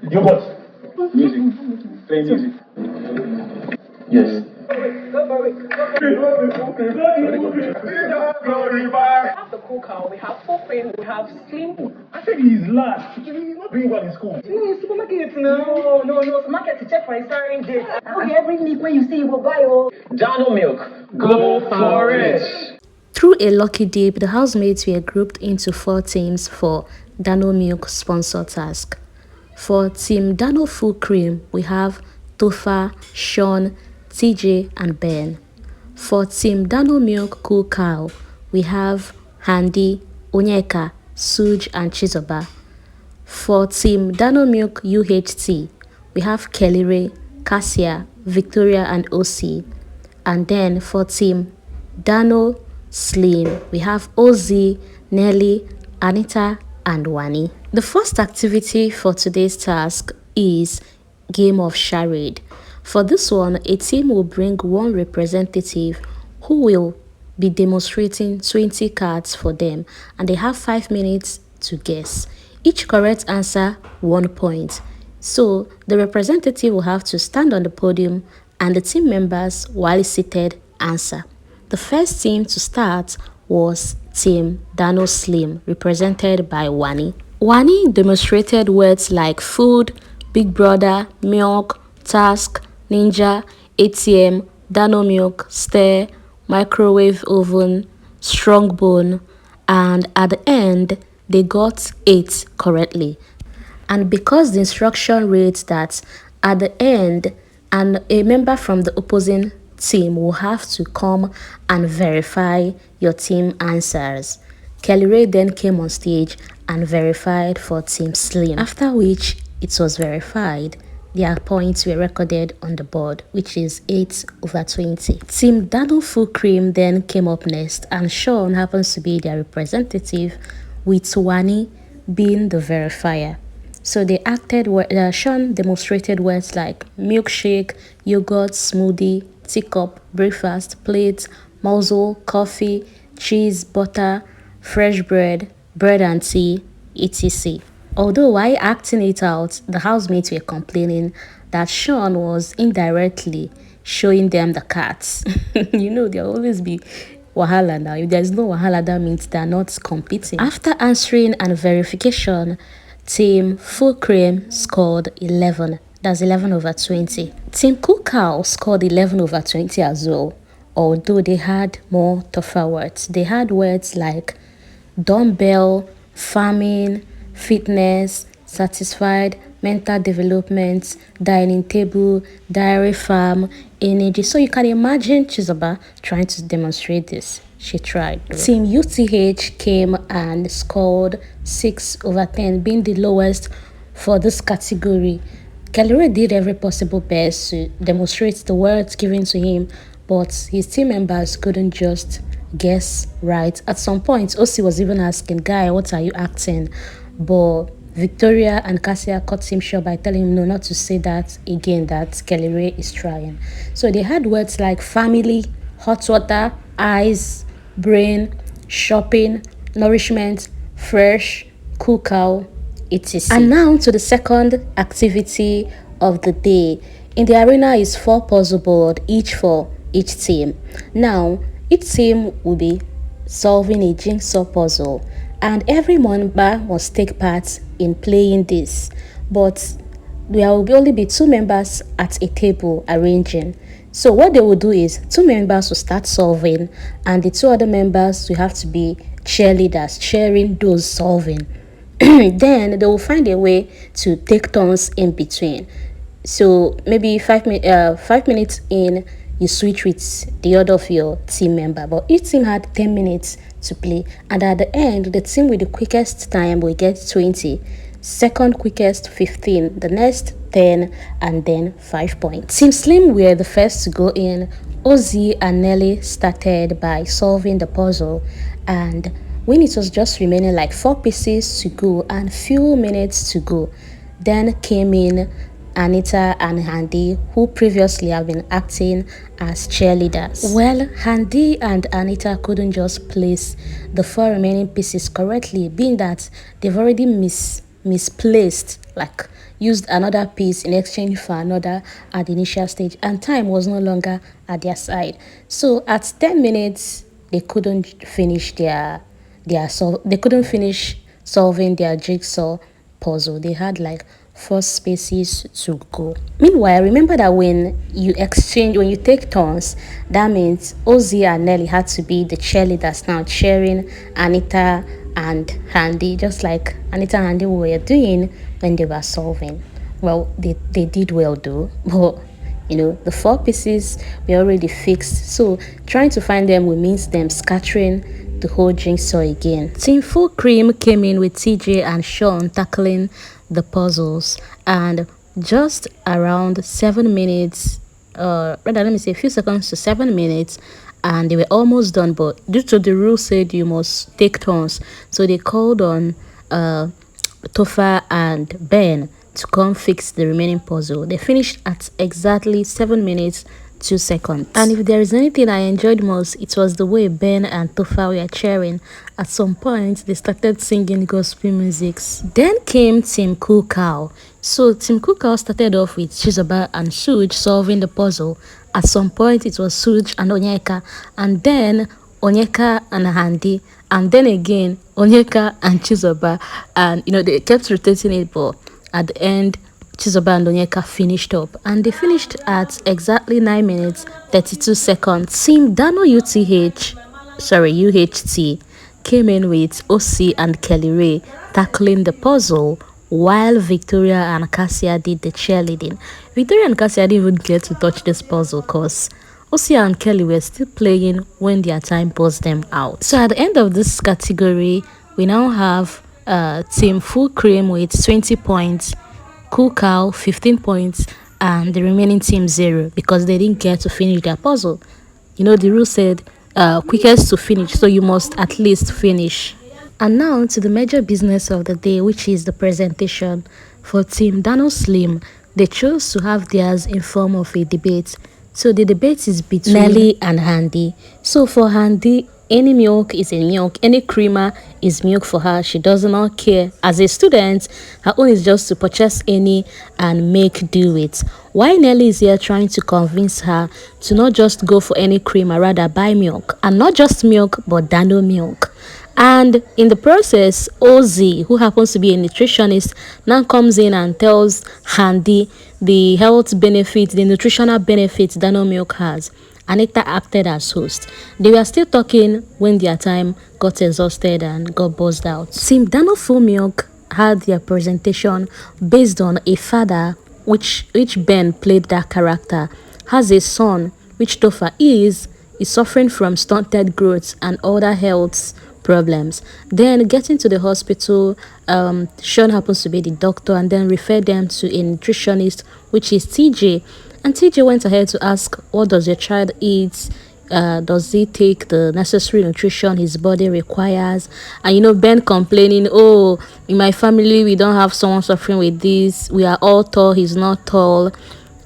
You what? Music. Play music. Yes. We have the cooker, we have full cream, we have slim. I said he's last. He's not doing well in school. No, supermarket now. No, supermarket to check for expiring date. Okay, every week when you see, you will buy your Dano milk. Go for it. Through a lucky dip, the housemates were grouped into 4 teams for Dano Milk sponsor task. For Team Dano Full Cream, we have Tofa, Sean, TJ, and Ben. For Team Dano Milk Cool Cow, we have Handi, Onyeka, Sooj, and Chizoba. For Team Dano Milk UHT, we have Kelly, Cassia, Victoria, and OC. And then for Team Dano Slim, we have Ozzy, Nelly, Anita, and Wani. The first activity for today's task is Game of Charade. For this one, a team will bring one representative who will be demonstrating 20 cards for them, and they have 5 minutes to guess. Each correct answer, 1 point. So the representative will have to stand on the podium and the team members, while seated, answer. The first team to start was Team Dano Slim, represented by Wani. Wani demonstrated words like food, big brother, milk, task, ninja, ATM, Dano milk, stir, microwave oven, strong bone, and at the end, they got 8 correctly. And because the instruction reads that at the end, and a member from the opposing team will have to come and verify your team answers. Kelly Ray then came on stage and verified for Team Slim, after which it was verified. Their points were recorded on the board, which is 8/20. Team Dano Full Cream then came up next, and Sean happens to be their representative, with Wani being the verifier. So they acted, Sean demonstrated words like milkshake, yogurt, smoothie, teacup, breakfast, plate, muzzle, coffee, cheese, butter, fresh bread, bread and tea, etc. Although while acting it out, the housemates were complaining that Sean was indirectly showing them the cards. There'll always be wahala now. If there's no wahala, that means they're not competing. After answering and verification, Team Full Cream scored 11. That's 11/20. Team Cool Cow scored 11/20 as well, although they had more tougher words. They had words like dumbbell, farming, fitness, satisfied, mental development, dining table, dairy farm, energy. So you can imagine Chizoba trying to demonstrate this. She tried. Team UTH came and scored 6/10, being the lowest for this category. Kelly did every possible best to demonstrate the words given to him, but his team members couldn't just guess right. At some point, OC was even asking, "Guy, what are you acting?" But Victoria and Cassia cut him short by telling him no, not to say that again, that Kelly Ray is trying. So they had words like family, hot water, eyes, brain, shopping, nourishment, fresh, cool cow, etc. And now to the second activity of the day. In the arena is 4 puzzle board, each for each team. Now, each team will be solving a jigsaw puzzle, and every member must take part in playing this. But there will only be 2 members at a table arranging. So what they will do is 2 members will start solving, and the 2 other members will have to be cheerleaders, cheering those solving. Then they will find a way to take turns in between. So maybe 5 minutes in, you switch with the other of your team member, but each team had 10 minutes to play, and at the end, the team with the quickest time will get 20, second quickest 15, the next 10, and then 5 points. Team Slim were the first to go in. Ozzy and Nelly started by solving the puzzle, and when it was just remaining like 4 pieces to go and few minutes to go, then came in Anita and Handi, who previously have been acting as cheerleaders. Well, Handi and Anita couldn't just place the 4 remaining pieces correctly, being that they've already misplaced like used another piece in exchange for another at the initial stage, and time was no longer at their side. So at 10 minutes, they couldn't finish they couldn't finish solving their jigsaw puzzle. They had like 4 spaces to go. Meanwhile, remember that when you take turns, that means Ozzy and Nelly had to be the cheerleaders now, cheering Anita and Handi, just like Anita and Handi were doing when they were solving. Well, they did well though, but the 4 pieces were already fixed, so trying to find them will mean them scattering the whole jigsaw again. Team Full Cream came in with TJ and Sean tackling the puzzles, and just around 7 minutes, rather let me say a few seconds to 7 minutes, and they were almost done, but due to the rule said you must take turns, so they called on Tofa and Ben to come fix the remaining puzzle. They finished at exactly 7 minutes 2 seconds. And if there is anything I enjoyed most, it was the way Ben and Tofa were cheering. At some point, they started singing gospel music. Then came Team Cool Cow. So Team Cool Cow started off with Chizoba and Sooj solving the puzzle. At some point, it was Sooj and Onyeka, and then Onyeka and Handi, and then again Onyeka and Chizoba, and they kept rotating it, but at the end Chizoba and Onyeka finished up, and they finished at exactly 9 minutes 32 seconds. Team Dano UHT came in with OC and Kelly Ray tackling the puzzle, while Victoria and Cassia did the cheerleading. Victoria and Cassia didn't even get to touch this puzzle because Osia and Kelly were still playing when their time buzzed them out. So at the end of this category, we now have Team Full Cream with 20 points, Cool Cow 15 points, and the remaining team 0 because they didn't get to finish their puzzle. The rule said quickest to finish, so you must at least finish. And now to the major business of the day, which is the presentation. For Team Dano Slim, they chose to have theirs in form of a debate. So the debate is between Nelly and Handi. So for Handi, any milk is a milk, any creamer is milk for her. She does not care. As a student, her own is just to purchase any and make do it. Why Nelly is here trying to convince her to not just go for any creamer, rather buy milk. And not just milk, but Dano milk. And in the process, Ozzy, who happens to be a nutritionist, now comes in and tells Handi the health benefits, the nutritional benefits Dano milk has. Anita acted as host. They were still talking when their time got exhausted and got buzzed out. Team Dano Full Milk had their presentation based on a father, which Ben played that character, has a son, which Tofa is suffering from stunted growth and other health problems. Then getting to the hospital, Sean happens to be the doctor and then referred them to a nutritionist, which is TJ. And TJ went ahead to ask, what does your child eat? Does he take the necessary nutrition his body requires? And Ben complaining, oh, in my family we don't have someone suffering with this, we are all tall, he's not tall.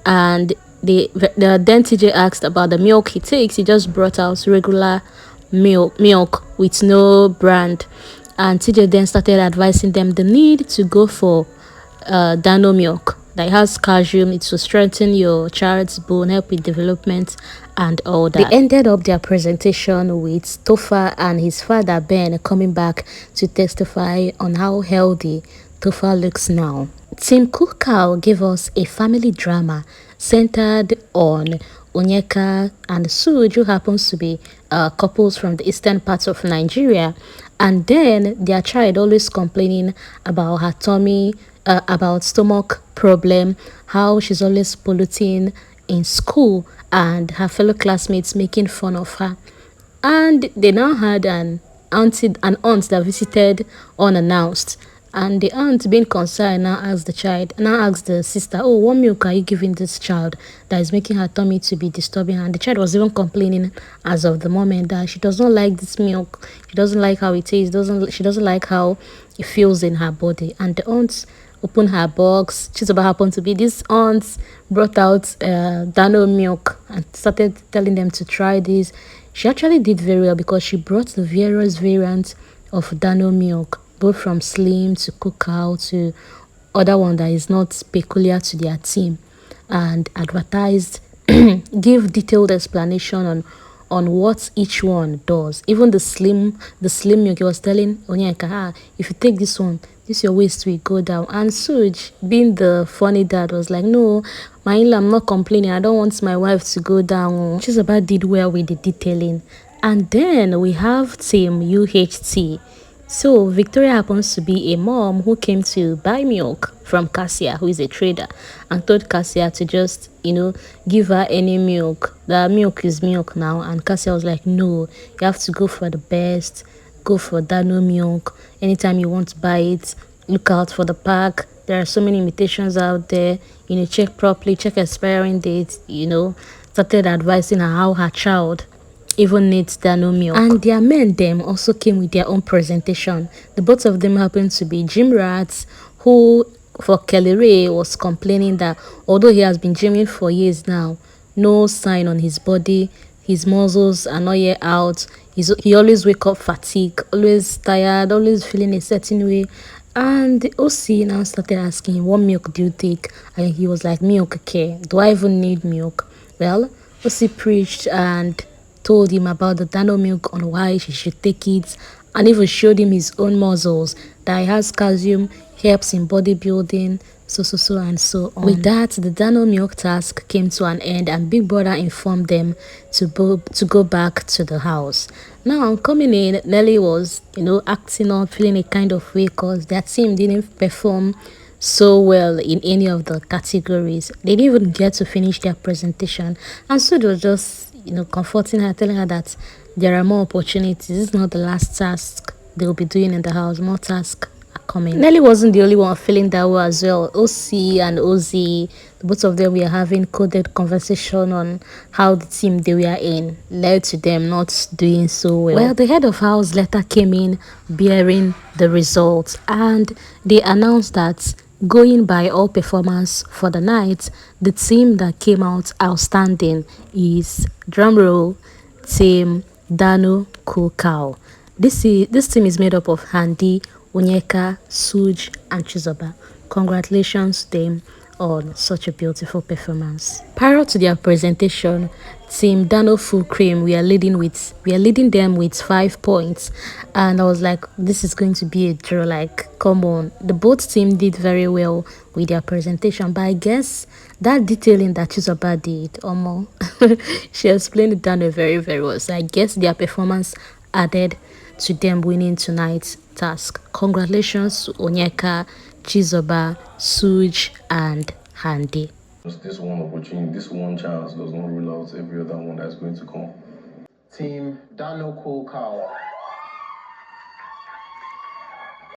And then TJ asked about the milk he takes. He just brought out regular milk with no brand, and TJ then started advising them the need to go for Dano milk that has calcium. It will strengthen your child's bone, help with development and all that. They ended up their presentation with Tofa and his father Ben coming back to testify on how healthy Tofa looks now. Team Cool Cow gave us a family drama centered on Onyeka and Sooj, who happens to be couples from the eastern parts of Nigeria, and then their child always complaining about her tummy, about stomach problem, how she's always polluting in school, and her fellow classmates making fun of her. And they now had an aunt that visited unannounced. And the aunt, being concerned, now asked the sister, oh, what milk are you giving this child that is making her tummy to be disturbing her? And the child was even complaining as of the moment that she does not like this milk. She doesn't like how it tastes. She doesn't like how it feels in her body. And the aunt opened her box. Chizoba happened to be this aunt, brought out Dano milk and started telling them to try this. She actually did very well because she brought the various variants of Dano milk, both from slim to cook out to other one that is not peculiar to their team, and advertised, give detailed explanation on what each one does. Even the slim milk, he was telling Onyeka, if you take this one, this your waist will go down. And Sooj, being the funny dad, was like, no, my in-law, I'm not complaining. I don't want my wife to go down. Chizoba did well with the detailing. And then we have Team UHT. So Victoria happens to be a mom who came to buy milk from Cassia, who is a trader, and told Cassia to just, give her any milk. The milk is milk now. And Cassia was like, no, you have to go for the best. Go for Dano milk. Anytime you want to buy it, look out for the pack. There are so many imitations out there. Check properly, check expiring dates, started advising her how her child even needs Dano milk. And their men them also came with their own presentation. The both of them happened to be gym rats who, for Kelly Ray, was complaining that although he has been gymming for years now, no sign on his body, his muscles are not yet out. He always wake up fatigue, always tired, always feeling a certain way. And the OC now started asking him, what milk do you take? And he was like, milk, okay. Do I even need milk? Well, OC preached and told him about the Dano milk, on why he should take it, and even showed him his own muscles, that it has calcium, helps in bodybuilding, so and so on. With that, the Dano milk task came to an end, and Big Brother informed them to go back to the house. Now, coming in, Nelly was, acting up, feeling a kind of way because their team didn't perform so well in any of the categories. They didn't even get to finish their presentation, and so they were just comforting her, telling her that there are more opportunities. This is not the last task they will be doing in the house. More tasks are coming. Nelly wasn't the only one feeling that way as well. OC and OZ, both of them were having coded conversation on how the team they were in led to them not doing so well. Well, the head of house letter came in bearing the results, and they announced that, going by all performance for the night, the team that came out outstanding is, drumroll, Team Dano Cow. This team is made up of Handi, Onyeka, Sooj, and Chizoba. Congratulations to them on such a beautiful performance. Prior to their presentation, Team Dano Full Cream, we are leading them with 5 points, and I was like, this is going to be a draw. Like, come on. The both team did very well with their presentation, but I guess that detailing that Chizoba did, she explained Dano very, very well. So I guess their performance added to them winning tonight's task. Congratulations to Onyeka, Chizoba, Sooj, and Handi. This one opportunity, this one chance does not rule out every other one that's going to come. Team Dano Cow.